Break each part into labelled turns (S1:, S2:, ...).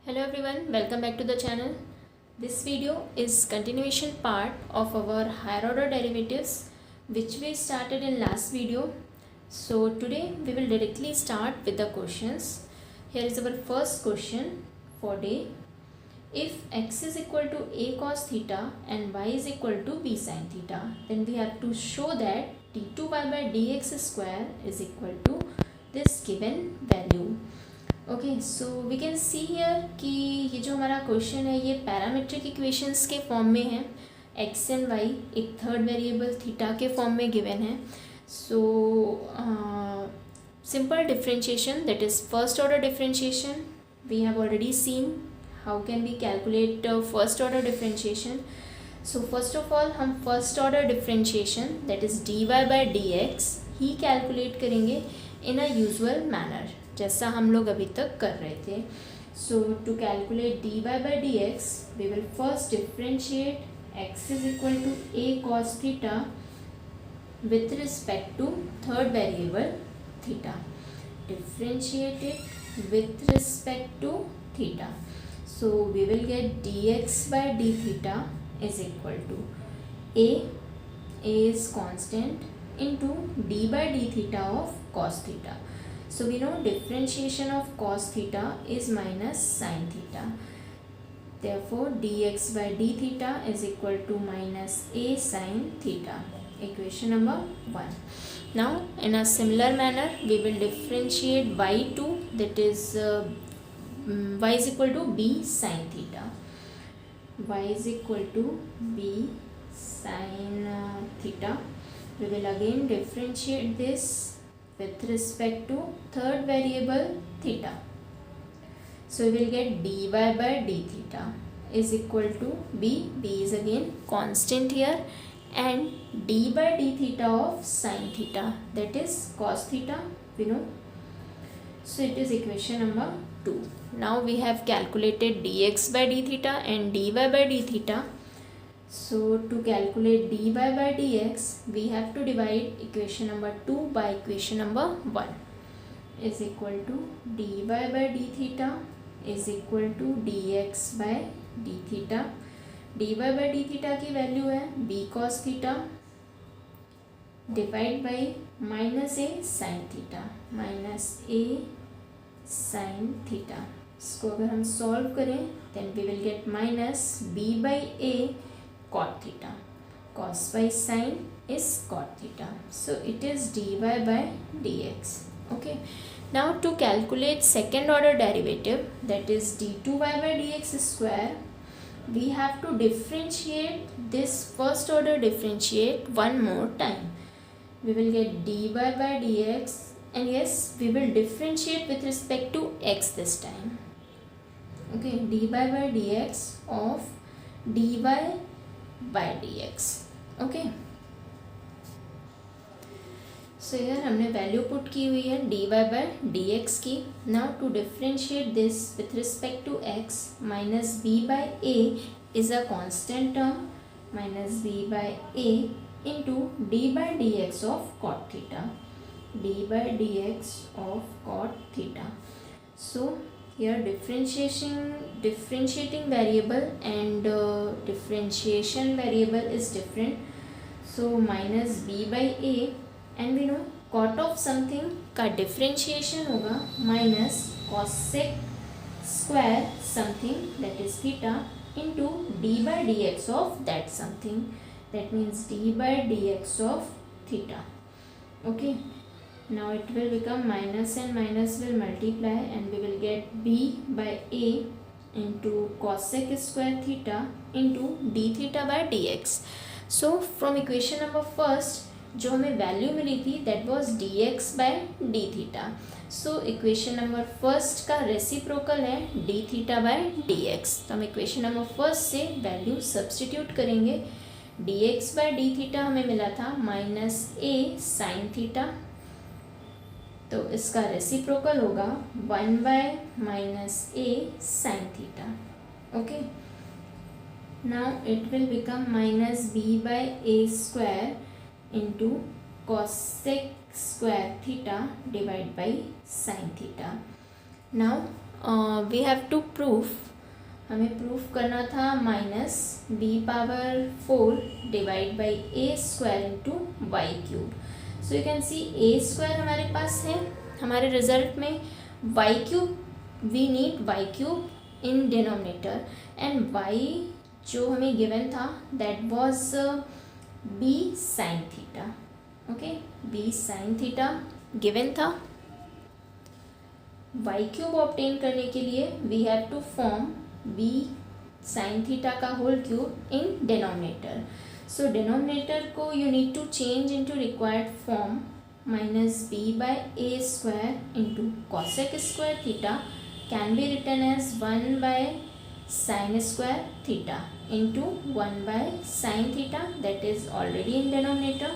S1: Hello everyone, welcome back to the channel. This video is continuation part of our higher order derivatives which we started in last video. So today we will directly start with the questions. Here is our first question for day. If x is equal to a cos theta and y is equal to b sin theta, then we have to show that d2y by dx square is equal to this given value. Okay so we can see here कि ये जो हमारा question है ये parametric equations के form में है. X and Y एक थर्ड वेरिएबल थीटा के फॉर्म में गिवन है. So simple differentiation, that is first order differentiation. We have already seen how can we calculate first order differentiation. So first of all हम first order differentiation that is D Y by D X ही calculate करेंगे in a usual manner, जैसा हम लोग अभी तक कर रहे थे. So to calculate D Y by D X we will first differentiate X is equal to A cos theta with respect to third variable theta. Differentiate it with respect to theta. So we will get D X by D theta is equal to A is constant into D by D theta of cos theta. So we know differentiation of cos theta is minus sin theta. Therefore dx by d theta is equal to minus a sin theta. Equation number 1. Now in a similar manner we will differentiate y2, that is y is equal to b sin theta. Y is equal to b sin theta. We will again differentiate this with respect to third variable theta. So we will get dy by d theta is equal to b. B is again constant here, and d by d theta of sin theta, that is cos theta, we know. So it is equation number 2. Now we have calculated dx by d theta and dy by d theta. So to calculate dy by dx we have to divide equation number 2 by equation number 1 is equal to dy by d theta is equal to dx by d theta. dy by d theta की value है b cos theta divide by minus a sin theta, minus a sin theta. इसको अगर हम solve करें then we will get minus b by a cot theta. Cos by sin is cot theta. So it is dy by dx. Okay. Now to calculate second order derivative, that is d2y by dx square, we have to differentiate this first order differentiate one more time. We will get dy by dx, and yes, we will differentiate with respect to x this time. Okay, dy by dx of dy by dx. okay, so here हमने value put की हुई है dy by dx की. now to differentiate this with respect to x, minus b by a is a constant term, minus b by a into d by dx of cot theta, d by dx of cot theta. so here differentiating variable and differentiation variable is different. so minus b by a, and we know cot of something का differentiation होगा minus cosec square something, that is theta, into d by dx of that something, that means d by dx of theta. okay, now it will become minus and minus will multiply, and we will get b by a into cosec square theta into d theta by dx. so from equation number first जो हमें value मिली थी that was dx by d theta. so equation number first का reciprocal है d theta by dx. तो हम equation number first से value substitute करेंगे. dx by d theta हमें मिला था माइनस a sin theta, तो इसका रेसिप्रोकल होगा 1 by minus a sin theta. Okay, now it will become minus b by a square into cosec square theta divide by sin theta. Now we have to proof, हमें proof करना था minus B power 4 divide by A square into Y cube. So you can see A square हमारे पास है, हमारे result में Y cube, we need Y cube in denominator, and Y जो हमें गिवन था that was B sine theta. Okay, B sine theta given था. Y cube obtain करने के लिए we have to form B sine theta का whole cube in denominator. So denominator को you need to change into required form minus B by A square into cosec square theta can be written as 1 by sin square theta into 1 by sin theta, that is already in denominator.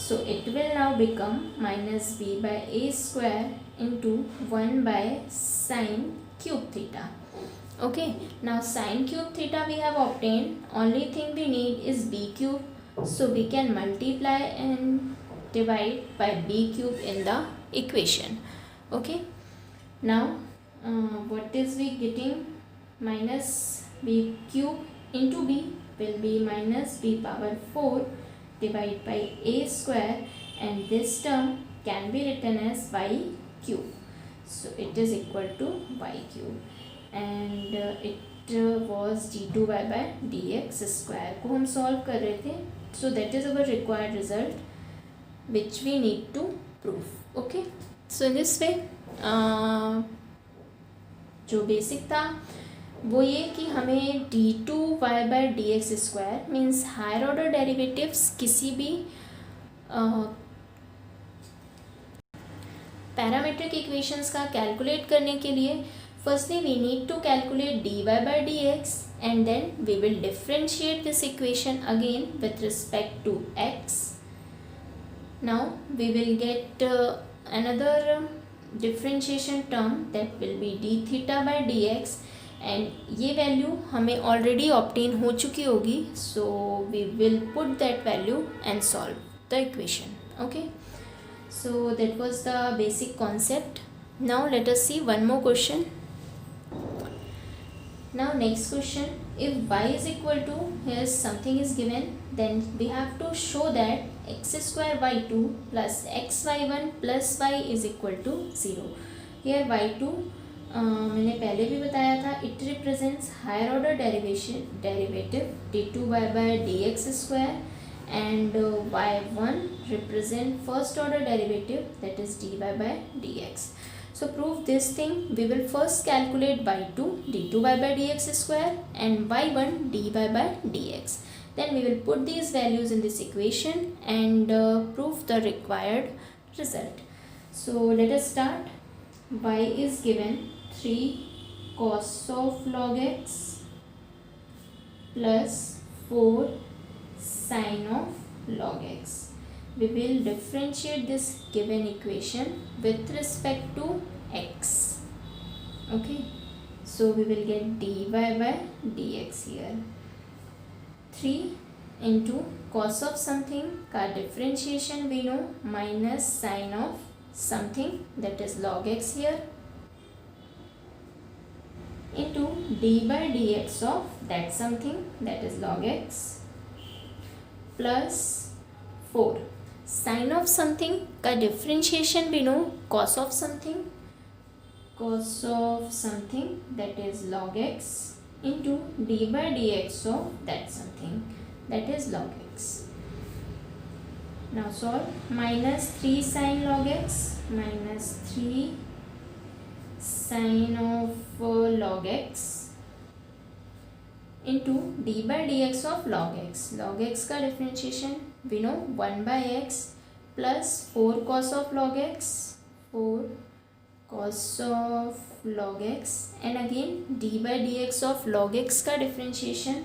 S1: So it will now become minus b by a square into 1 by sin cube theta. Okay, now sin cube theta we have obtained, only thing we need is b cube, so we can multiply and divide by b cube in the equation. Okay, now what is we getting? Minus b cube into b will be minus b power 4 divided by a square, and this term can be written as y cube. So it is equal to y cube, and it was d2y by dx square को हम solve कर रहे थे. So that is our required result which we need to prove. Okay, so in this way जो basic था वो ये कि हमें d2y by D X square means higher order derivatives किसी भी पैरामीट्रिक इक्वेशंस का कैलकुलेट करने के लिए firstly we need to calculate dy by D X, and then we will differentiate this equation again with respect to x. Now we will get another differentiation term that will be d theta by D X, and ये value हमें already obtain हो चुकी होगी. So we will put that value and solve the equation. Okay, so that was the basic concept. Now let us see one more question. Now next question, if y is equal to, here something is given, then we have to show that x square y2 plus x y1 plus y is equal to 0. here y2 मैंने पहले भी बताया था, it represents higher order derivative d2y by D X square, and y1 represent first order derivative that is dy by D X. So prove this thing, we will first calculate y2 d2y by D X square and y1 dy by D X. then we will put these values in this equation and prove the required result. So let us start. Y is given 3 cos of log x plus 4 sin of log x. We will differentiate this given equation with respect to x. Okay, so we will get dy by dx here. 3 into cos of something का differentiation we know minus sin of something that is log x here into d by dx of that something that is log x plus 4 sin of something का differentiation we know cos of something that is log x into d by dx of that something that is log x. Now solve. Minus 3 sin log x minus 3 sin of log x into d by dx of log x. Log x का differentiation we know 1 by x plus 4 cos of log x, 4 cos of log x, and again d by dx of log x का differentiation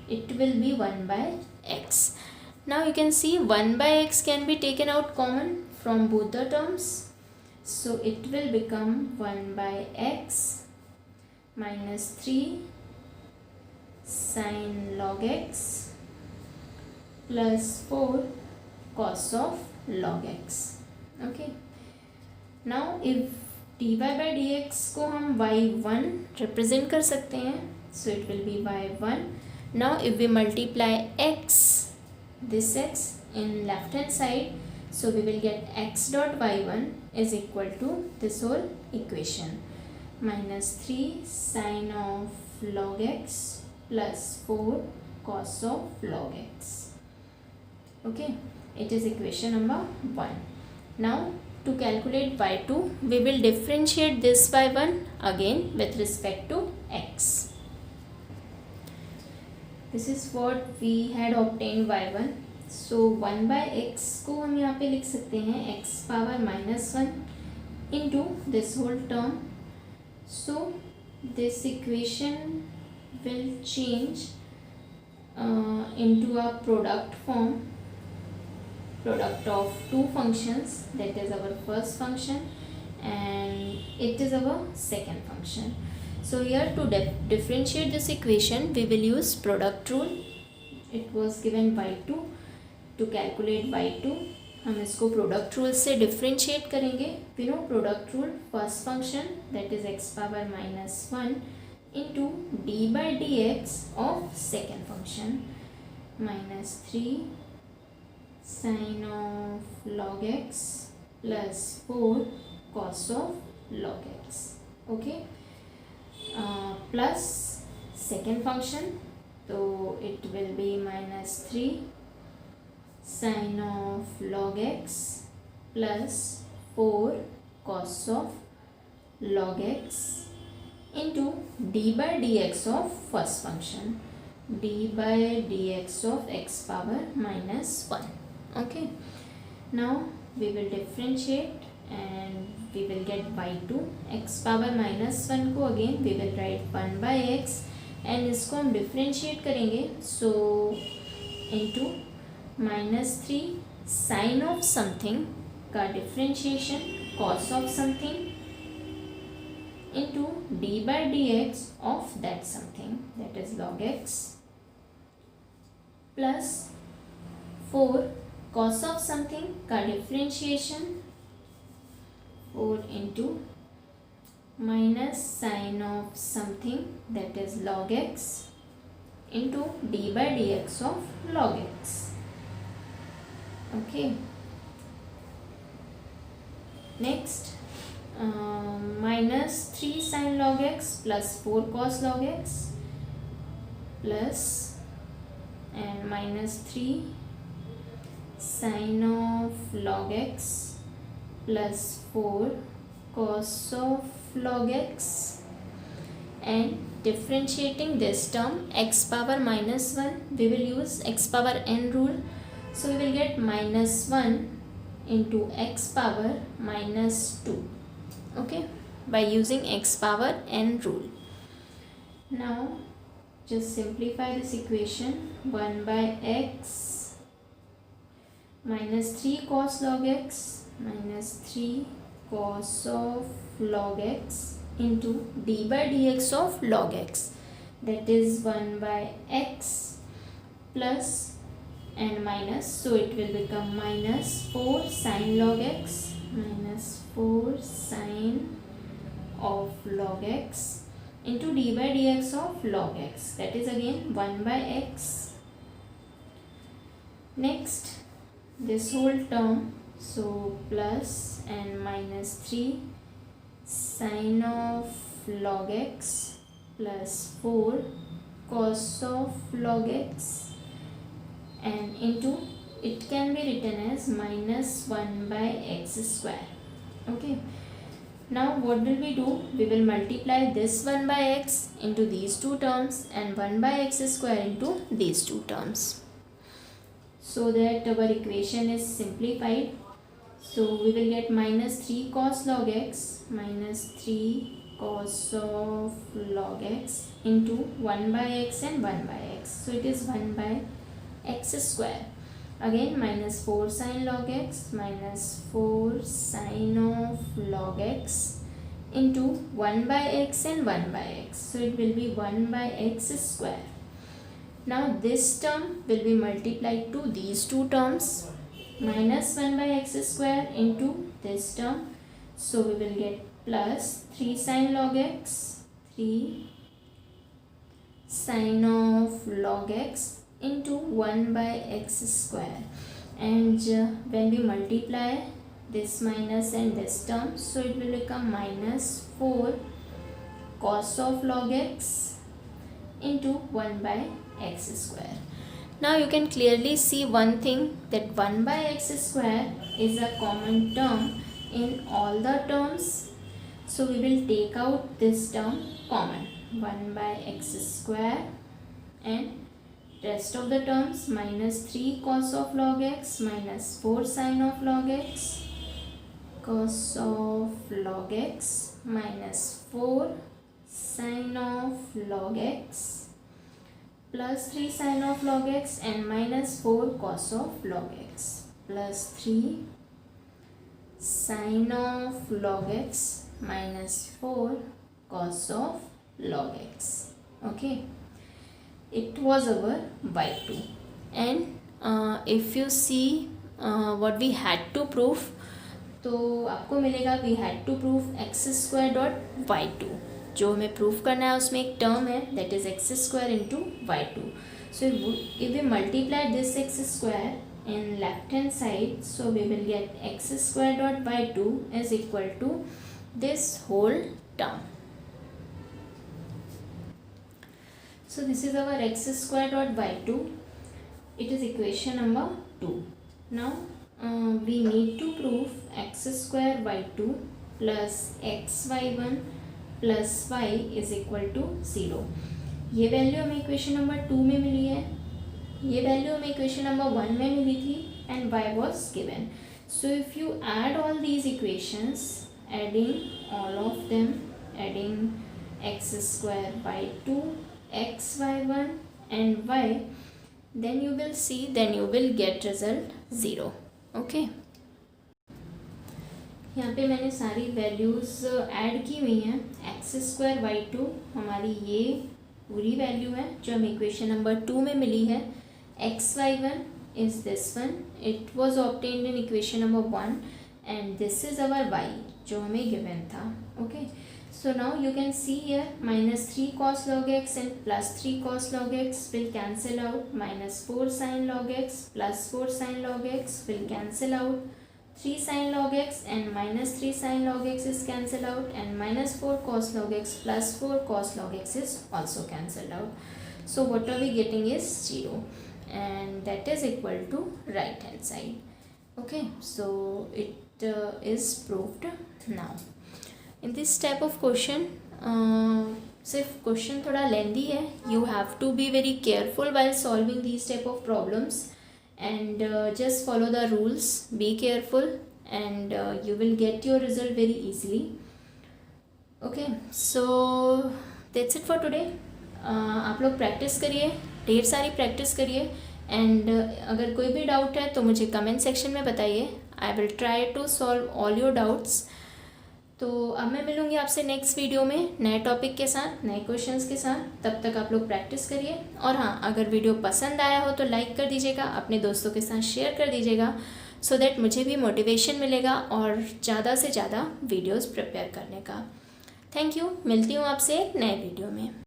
S1: it will be 1 by x. Now you can see 1 by x can be taken out common from both the terms, so it will become 1 by x minus 3 sin log x plus 4 cos of log x. Okay, now if dy by dx को हम y1 represent कर सकते हैं, so it will be y1. Now if we multiply x, this x in left hand side, so we will get x dot y1 is equal to this whole equation, minus 3 sin of log x plus 4 cos of log x. Okay, it is equation number 1. Now to calculate y2, we will differentiate this y1 again with respect to x. This is what we had obtained y1. So 1 by x को हम यहाँ पे लिख सकते हैं x power -1 into this whole term. So this equation will change into a product form, product of two functions, that is our first function and it is our second function. So here to differentiate this equation, we will use product rule. It was given y2. To calculate y2, हम इसको product rule से differentiate करेंगे. We know product rule, first function that is x power -1 into d by dx of second function, minus 3 sin of log x plus 4 cos of log x. Okay, plus second function, so it will be minus 3 sin of log x plus 4 cos of log x into d by dx of first function, d by dx of x power -1. Okay, now we will differentiate and we will get y2. x power -1 को again we will write 1 by x and इसको हम differentiate करेंगे, so into -3 sin of something का differentiation cos of something into d by dx of that something, that is log x, plus 4 cos of something का differentiation 4 into minus sin of something, that is log x, into d by dx of log x. Okay, next minus 3 sin log x plus 4 cos log x plus and minus 3 sin of log x plus 4 cos of log x, and differentiating this term x power -1, we will use x power n rule, so we will get -1 into x power -2. Okay, by using x power n rule. Now just simplify this equation. 1 by x minus 3 cos log x minus 3 cos of log x into d by dx of log x, that is 1 by x plus and minus, so it will become minus 4 sin log x minus 4 sin of log x into d by dx of log x, that is again 1 by x. Next this whole term, so plus and minus 3 sin of log x plus 4 cos of log x, and into, it can be written as minus 1 by x square. Okay, now what will we do? We will multiply this 1 by x into these two terms and 1 by x square into these two terms, so that our equation is simplified. So we will get minus 3 cos log x minus 3 cos of log x into 1 by x and 1 by x, so it is 1 by x square. Again minus 4 sin log x minus 4 sin of log x into 1 by x and 1 by x, so it will be 1 by x square. Now this term will be multiplied to these two terms, minus 1 by x square into this term, so we will get plus 3 sine log X, 3 sine of log X into 1 by x square, and when we multiply this minus and this term, so it will become minus 4 cos of log x into 1 by x square. Now you can clearly see one thing, that 1 by x square is a common term in all the terms, so we will take out this term common, 1 by x square, and rest of the terms minus 3 cos of log x minus 4 sin of log x, cos of log x minus 4 sin of log x plus 3 sin of log x and minus 4 cos of log x plus 3 sin of log x minus 4 cos of log x. Okay, it was our y2, and if you see what we had to prove, तो आपको मिलेगा we had to prove x square dot y2. जो हमें prove करना है उसमें एक term है, that is x square into y2. So if we multiply this x square in left hand side, so we will get x square dot y2 is equal to this whole term. So this is our x square dot y2. It is equation number 2. Now we need to prove x square y2 plus xy1 plus y is equal to 0. ये value हमें equation number 2 में मिली है, ये value हमें equation number 1 में मिली थी, and y was given. So if you add all these equations, adding all of them, adding x square y2, xy1 and y, then you will see, then you will get result 0. Okay, यहाँ पे मैंने सारी values add की हुई हैं. X square Y to हमारी ये पूरी वैल्यू है जो हमें इक्वेशन नंबर 2 में मिली है. X Y one is this one, it was obtained in equation number 1, and this is our Y जो हमें गिवन था. Okay, so now you can see here minus 3 cos log x and plus 3 cos log x will cancel out, minus 4 sin log x plus 4 sin log x will cancel out, 3 sin log x and minus 3 sin log x is cancelled out, and minus 4 cos log x plus 4 cos log x is also cancelled out. So what are we getting is 0, and that is equal to right hand side. Okay, so it is proved now. In this type of question, सिर्फ question थोड़ा लेंदी है. You have to be very careful while solving these type of problems, and just follow the rules. Be careful, and you will get your result very easily. Okay, so that's it for today. आप लोग practice करिए, ढेर सारी practice करिए, and अगर कोई भी doubt है तो मुझे कमेंट सेक्शन में बताइए. I will try to solve all your doubts. तो अब मैं मिलूँगी आपसे नेक्स्ट वीडियो में नए टॉपिक के साथ, नए क्वेश्चंस के साथ. तब तक आप लोग प्रैक्टिस करिए, और हाँ, अगर वीडियो पसंद आया हो तो लाइक कर दीजिएगा, अपने दोस्तों के साथ शेयर कर दीजिएगा, सो दैट मुझे भी मोटिवेशन मिलेगा और ज़्यादा से ज़्यादा वीडियोस प्रिपेयर करने का. Thank you. मिलती हूँ आपसे एक नए वीडियो में.